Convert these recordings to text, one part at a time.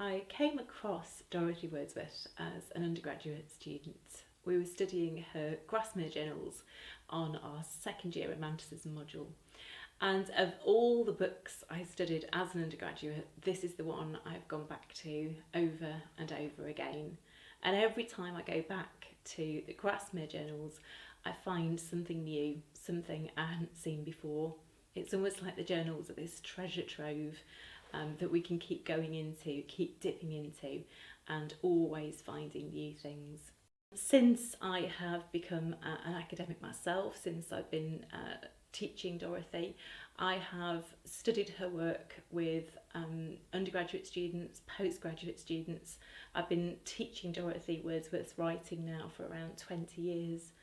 I came across Dorothy Wordsworth as an undergraduate student. We were studying her Grasmere journals on our second year Romanticism module. And of all the books I studied as an undergraduate, this is the one I've gone back to over and over again. And every time I go back to the Grasmere journals, I find something new, something I hadn't seen before. It's almost like the journals are this treasure trove that we can keep going into, keep dipping into, and always finding new things. Since I have become an academic myself, since I've been teaching Dorothy, I have studied her work with undergraduate students, postgraduate students. I've been teaching Dorothy Wordsworth's writing now for around 20 years.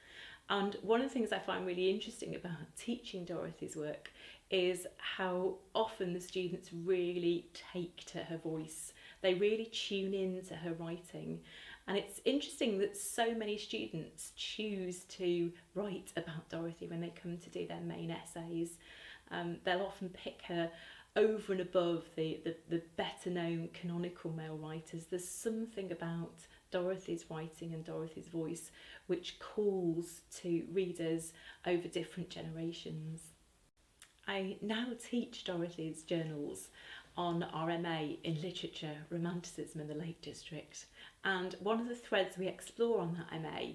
And one of the things I find really interesting about teaching Dorothy's work is how often the students really take to her voice. They really tune in to her writing. And it's interesting that so many students choose to write about Dorothy when they come to do their main essays. They'll often pick her over and above the better known canonical male writers. There's something about Dorothy's writing and Dorothy's voice which calls to readers over different generations. I now teach Dorothy's journals on our MA in Literature, Romanticism in the Lake District, and one of the threads we explore on that MA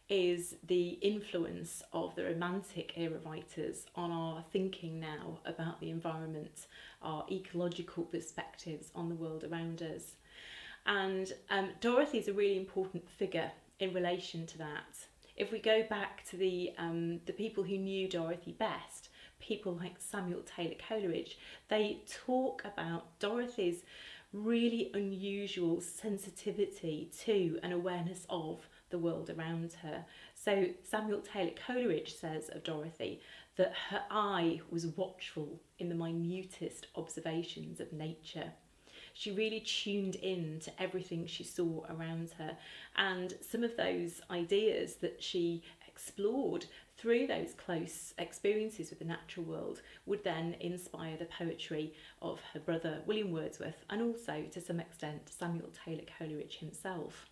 is the influence of the Romantic era writers on our thinking now about the environment, our ecological perspectives on the world around us. And Dorothy is a really important figure in relation to that. If we go back to the people who knew Dorothy best, people like Samuel Taylor Coleridge, they talk about Dorothy's really unusual sensitivity to and awareness of the world around her. So Samuel Taylor Coleridge says of Dorothy that her eye was watchful in the minutest observations of nature. She really tuned in to everything she saw around her, and some of those ideas that she explored through those close experiences with the natural world would then inspire the poetry of her brother William Wordsworth, and also to some extent Samuel Taylor Coleridge himself.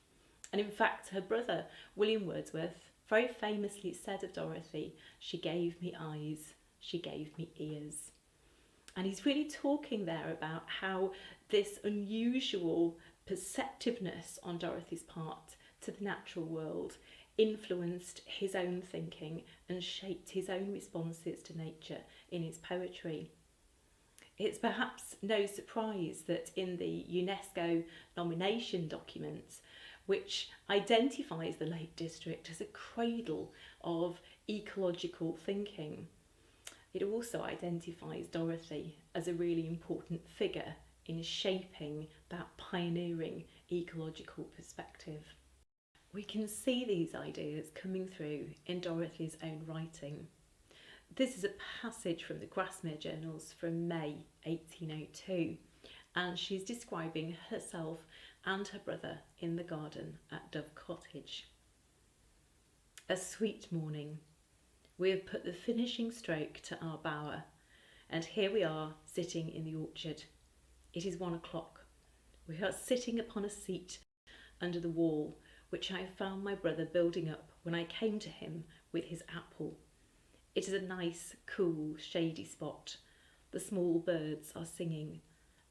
And in fact, her brother William Wordsworth very famously said of Dorothy, "She gave me eyes, she gave me ears." And he's really talking there about how this unusual perceptiveness on Dorothy's part to the natural world influenced his own thinking and shaped his own responses to nature in his poetry. It's perhaps no surprise that in the UNESCO nomination document, which identifies the Lake District as a cradle of ecological thinking, it also identifies Dorothy as a really important figure in shaping that pioneering ecological perspective. We can see these ideas coming through in Dorothy's own writing. This is a passage from the Grasmere journals from May 1802, and she's describing herself and her brother in the garden at Dove Cottage. A sweet morning. We have put the finishing stroke to our bower, and here we are sitting in the orchard. It is 1 o'clock. We are sitting upon a seat under the wall, which I found my brother building up when I came to him with his apple. It is a nice, cool, shady spot. The small birds are singing,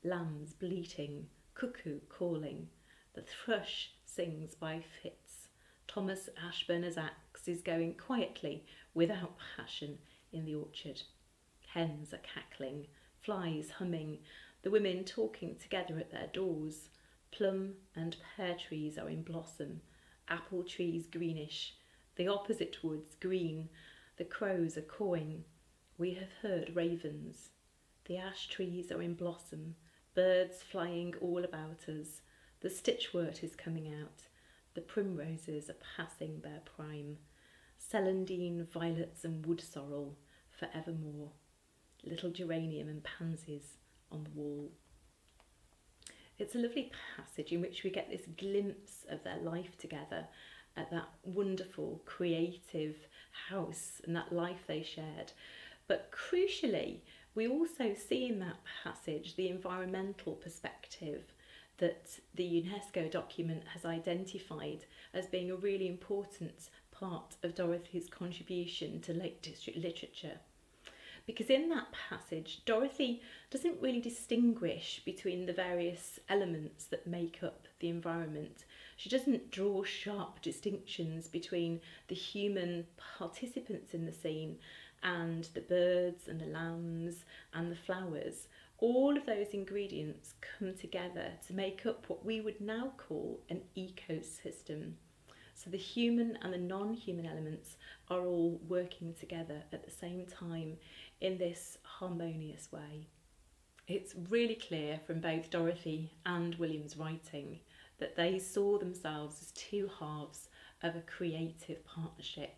lambs bleating, cuckoo calling. The thrush sings by fits. Thomas Ashburner's axe is going quietly, without passion, in the orchard. Hens are cackling, flies humming, the women talking together at their doors. Plum and pear trees are in blossom, apple trees greenish, the opposite woods green, the crows are cawing. We have heard ravens. The ash trees are in blossom, birds flying all about us. The stitchwort is coming out. The primroses are passing their prime. Celandine, violets and wood sorrel for evermore. Little geranium and pansies on the wall. It's a lovely passage in which we get this glimpse of their life together at that wonderful creative house and that life they shared. But crucially, we also see in that passage the environmental perspective that the UNESCO document has identified as being a really important part of Dorothy's contribution to Lake District literature. Because in that passage, Dorothy doesn't really distinguish between the various elements that make up the environment. She doesn't draw sharp distinctions between the human participants in the scene and the birds and the lambs and the flowers. All of those ingredients come together to make up what we would now call an ecosystem. So the human and the non-human elements are all working together at the same time in this harmonious way. It's really clear from both Dorothy and William's writing that they saw themselves as two halves of a creative partnership,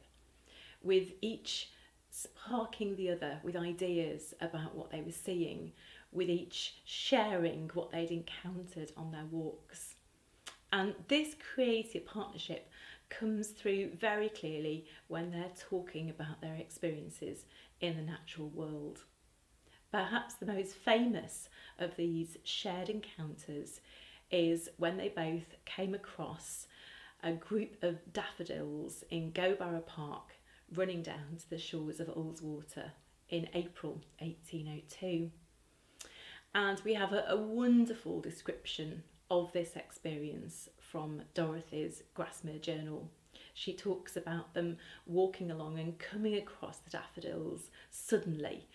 with each sparking the other with ideas about what they were seeing, with each sharing what they'd encountered on their walks. And this creative partnership comes through very clearly when they're talking about their experiences in the natural world. Perhaps the most famous of these shared encounters is when they both came across a group of daffodils in Gowbarrow Park running down to the shores of Ullswater in April 1802. And we have a wonderful description of this experience from Dorothy's Grasmere journal. She talks about them walking along and coming across the daffodils suddenly,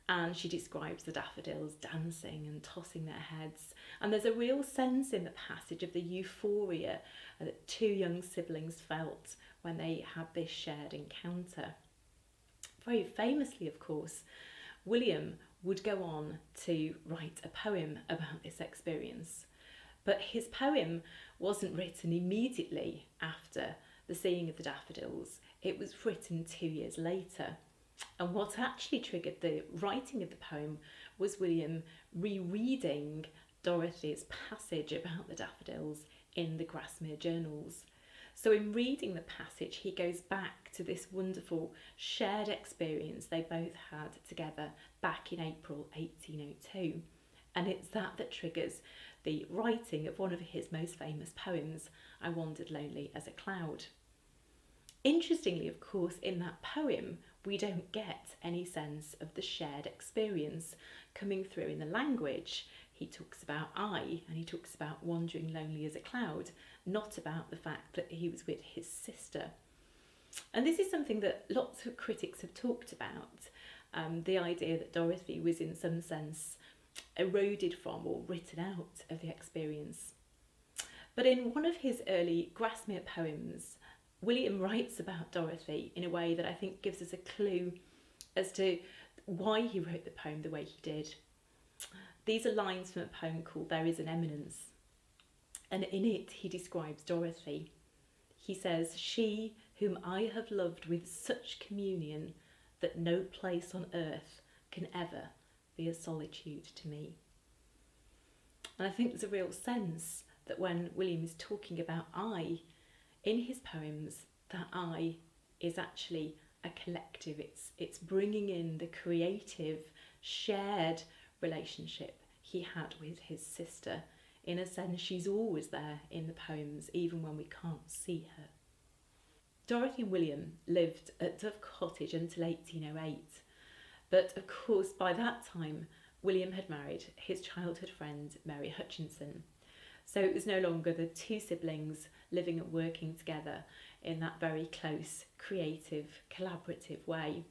and she describes the daffodils dancing and tossing their heads. And there's a real sense in the passage of the euphoria that two young siblings felt when they had this shared encounter. Very famously, of course, William would go on to write a poem about this experience. But his poem wasn't written immediately after the seeing of the daffodils. It was written 2 years later. And what actually triggered the writing of the poem was William rereading Dorothy's passage about the daffodils in the Grasmere journals. So in reading the passage, he goes back to this wonderful shared experience they both had together back in April 1802. And it's that triggers the writing of one of his most famous poems, I Wandered Lonely as a Cloud. Interestingly, of course, in that poem, we don't get any sense of the shared experience coming through in the language. He talks about I, and he talks about wandering lonely as a cloud, not about the fact that he was with his sister. And this is something that lots of critics have talked about, the idea that Dorothy was in some sense eroded from or written out of the experience. But in one of his early Grasmere poems, William writes about Dorothy in a way that I think gives us a clue as to why he wrote the poem the way he did. These are lines from a poem called There Is an Eminence, and in it he describes Dorothy. He says, "She whom I have loved with such communion that no place on earth can ever be a solitude to me." And I think there's a real sense that when William is talking about I in his poems, that I is actually a collective. It's bringing in the creative, shared relationship he had with his sister. In a sense, she's always there in the poems, even when we can't see her. Dorothy and William lived at Dove Cottage until 1808. But of course, by that time, William had married his childhood friend, Mary Hutchinson. So it was no longer the two siblings living and working together in that very close, creative, collaborative way.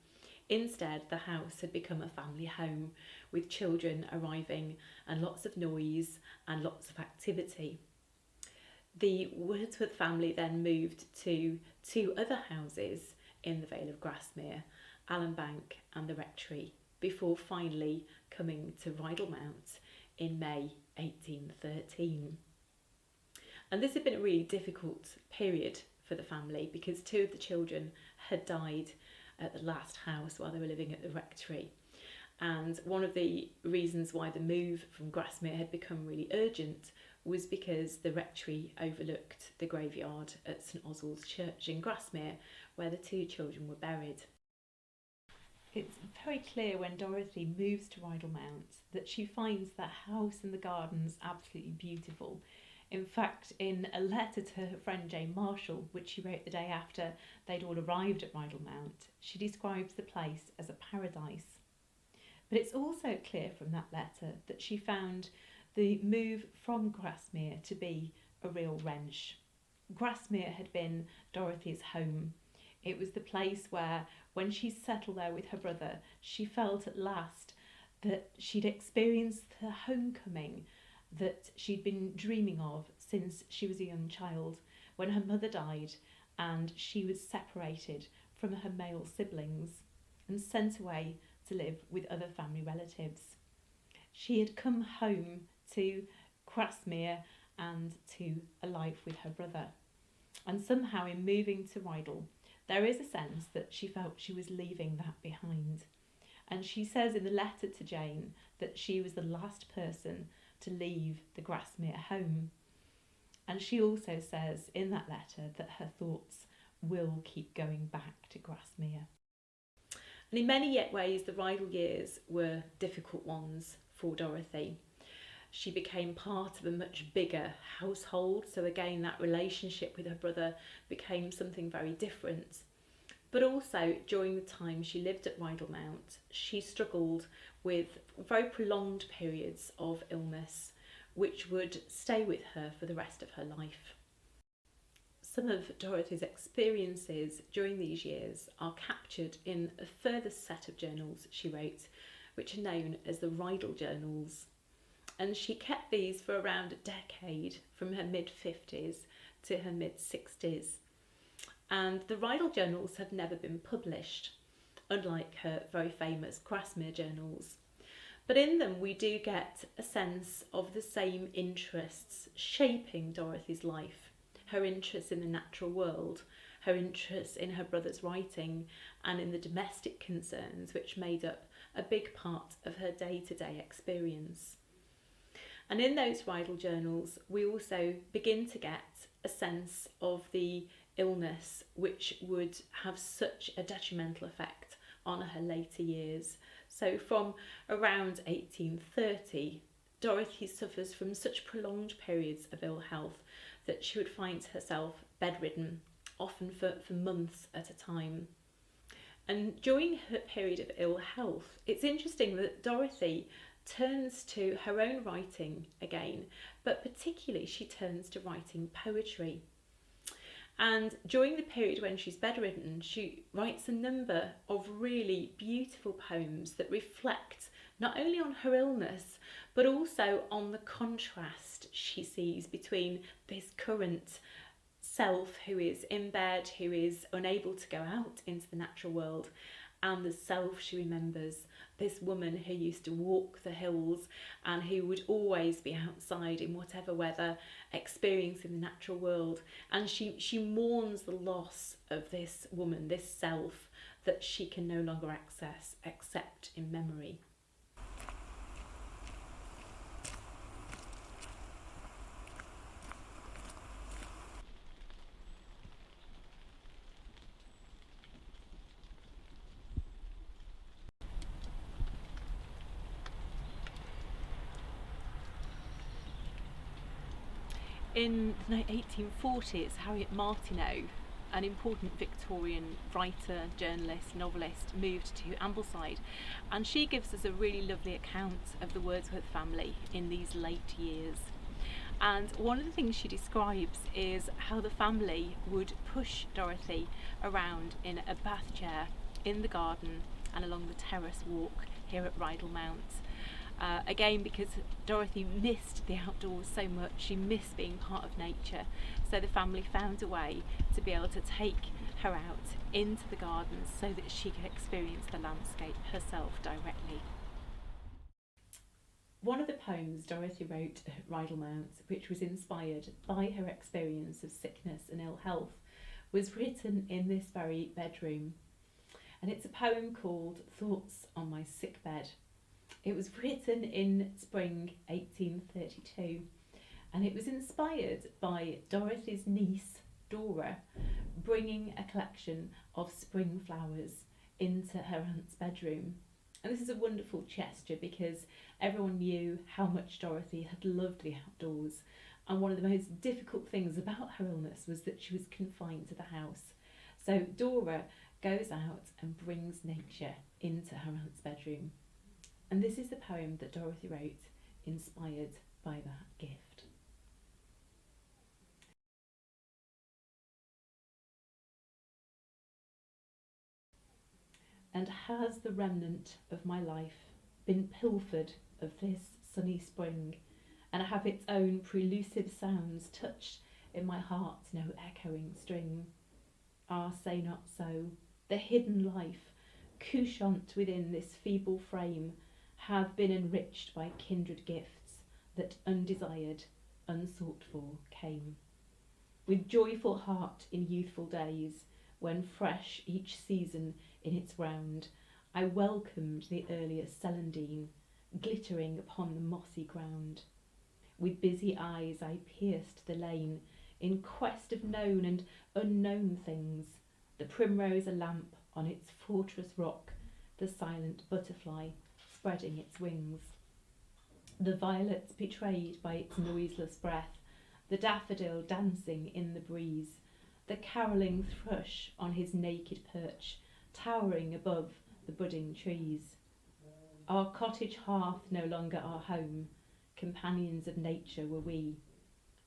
Instead, the house had become a family home with children arriving and lots of noise and lots of activity. The Wordsworth family then moved to two other houses in the Vale of Grasmere, Allenbank and the Rectory, before finally coming to Rydal Mount in May 1813. And this had been a really difficult period for the family because two of the children had died at the last house while they were living at the Rectory. And one of the reasons why the move from Grasmere had become really urgent was because the Rectory overlooked the graveyard at St Oswald's Church in Grasmere, where the two children were buried. It's very clear when Dorothy moves to Rydal Mount that she finds the house and the gardens absolutely beautiful. In fact, in a letter to her friend Jane Marshall, which she wrote the day after they'd all arrived at Rydal Mount, she describes the place as a paradise. But it's also clear from that letter that she found the move from Grasmere to be a real wrench. Grasmere had been Dorothy's home. It was the place where, when she settled there with her brother, she felt at last that she'd experienced the homecoming that she'd been dreaming of since she was a young child, when her mother died and she was separated from her male siblings and sent away to live with other family relatives. She had come home to Grasmere and to a life with her brother. And somehow in moving to Rydal, there is a sense that she felt she was leaving that behind. And she says in the letter to Jane that she was the last person to leave the Grasmere home. And she also says in that letter that her thoughts will keep going back to Grasmere. And in many ways, the Rydal years were difficult ones for Dorothy. She became part of a much bigger household, so again that relationship with her brother became something very different. But also during the time she lived at Rydal Mount, she struggled with very prolonged periods of illness which would stay with her for the rest of her life. Some of Dorothy's experiences during these years are captured in a further set of journals she wrote, which are known as the Rydal Journals. And she kept these for around a decade, from her mid-50s to her mid-60s. And the Rydal Journals have never been published, unlike her very famous Grasmere Journals. But in them we do get a sense of the same interests shaping Dorothy's life. Her interest in the natural world, her interest in her brother's writing, and in the domestic concerns which made up a big part of her day-to-day experience. And in those Rydal Journals, we also begin to get a sense of the illness which would have such a detrimental effect on her later years. So from around 1830, Dorothy suffers from such prolonged periods of ill health that she would find herself bedridden, often for months at a time. And during her period of ill health, it's interesting that Dorothy turns to her own writing again, but particularly she turns to writing poetry. And during the period when she's bedridden, she writes a number of really beautiful poems that reflect not only on her illness, but also on the contrast she sees between this current self who is in bed, who is unable to go out into the natural world, and the self she remembers, this woman who used to walk the hills and who would always be outside in whatever weather, experiencing the natural world. And she mourns the loss of this woman, this self that she can no longer access except in memory. In the 1840s, Harriet Martineau, an important Victorian writer, journalist, novelist, moved to Ambleside, and she gives us a really lovely account of the Wordsworth family in these late years. And one of the things she describes is how the family would push Dorothy around in a bath chair in the garden and along the terrace walk here at Rydal Mount. Again, because Dorothy missed the outdoors so much, she missed being part of nature, so the family found a way to be able to take her out into the gardens so that she could experience the landscape herself directly. One of the poems Dorothy wrote at Rydal Mount, which was inspired by her experience of sickness and ill health, was written in this very bedroom. And it's a poem called Thoughts on My Sick Bed. It was written in spring 1832, and it was inspired by Dorothy's niece, Dora, bringing a collection of spring flowers into her aunt's bedroom. And this is a wonderful gesture because everyone knew how much Dorothy had loved the outdoors, and one of the most difficult things about her illness was that she was confined to the house. So Dora goes out and brings nature into her aunt's bedroom. And this is the poem that Dorothy wrote, inspired by that gift. And has the remnant of my life been pilfered of this sunny spring, and have its own prelusive sounds touched in my heart no echoing string? Ah, say not so. The hidden life, couchant within this feeble frame, hath been enriched by kindred gifts that undesired, unsought for came. With joyful heart in youthful days, when fresh each season in its round, I welcomed the earlier celandine, glittering upon the mossy ground. With busy eyes I pierced the lane, in quest of known and unknown things, the primrose a lamp on its fortress rock, the silent butterfly spreading its wings. The violets betrayed by its noiseless breath, the daffodil dancing in the breeze, the carolling thrush on his naked perch, towering above the budding trees. Our cottage hearth no longer our home, companions of nature were we,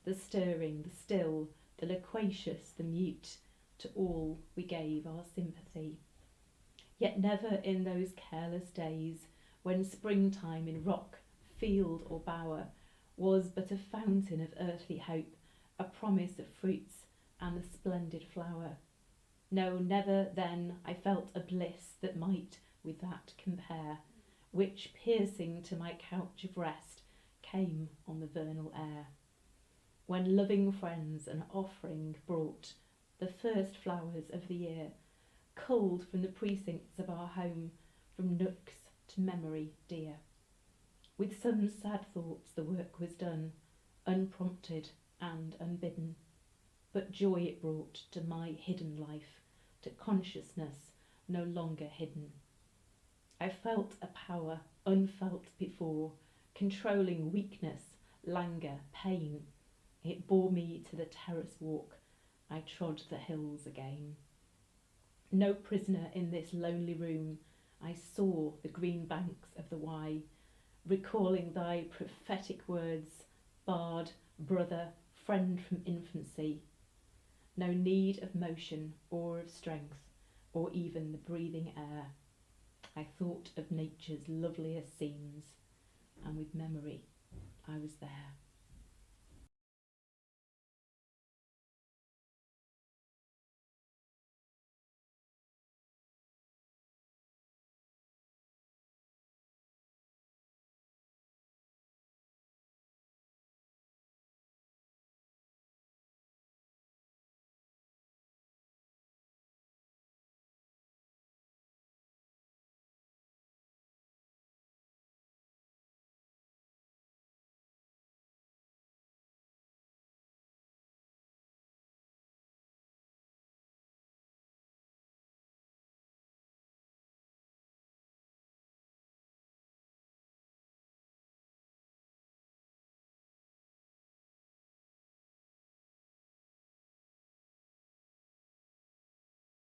the stirring, the still, the loquacious, the mute, to all we gave our sympathy. Yet never in those careless days, when springtime in rock, field or bower was but a fountain of earthly hope, a promise of fruits and the splendid flower. No, never then I felt a bliss that might with that compare, which piercing to my couch of rest came on the vernal air, when loving friends an offering brought, the first flowers of the year, culled from the precincts of our home, from nooks to memory dear. With some sad thoughts the work was done, unprompted and unbidden, but joy it brought to my hidden life, to consciousness no longer hidden. I felt a power unfelt before, controlling weakness, languor, pain. It bore me to the terrace walk, I trod the hills again. No prisoner in this lonely room, I saw the green banks of the Wye, recalling thy prophetic words, bard, brother, friend from infancy. No need of motion or of strength, or even the breathing air. I thought of nature's loveliest scenes, and with memory I was there.